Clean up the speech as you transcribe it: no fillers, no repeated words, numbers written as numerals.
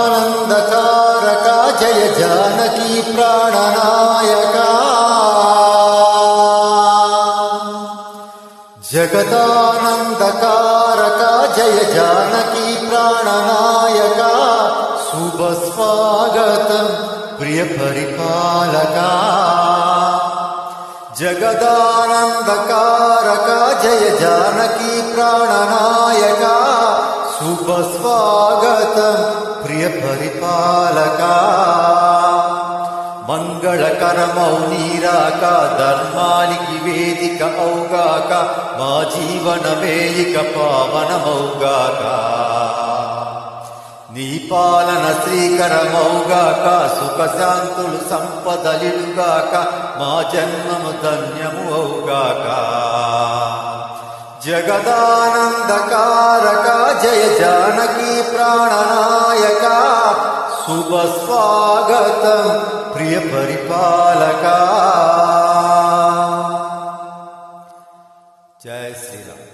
జగదానందకారక జయ జానకీ ప్రాణనాయక జగదానందకారక జయ జానకీ ప్రాణనాయక శుభ స్వాగతం ప్రియ పరిపాలక జగదానందకారక జయ జానకీ ప్రాణనాయక శుభ స్వాగతం ప్రియ పరిపాలక మంగళకరమౌ నీరాక ధర్మానికి వేదిక ఔగాక మా జీవనమేయిక పావనమౌగాక నీ పాలన శ్రీకరమౌగాక సుఖశాంతులు సంపదలిలుగాక మా జన్మము ధన్యము ఔగాక జగదానందకారక జయ జానకీ ప్రాణనాయక శుభ స్వాగతం ప్రియ పరిపాలక. జయ శ్రీరామ్.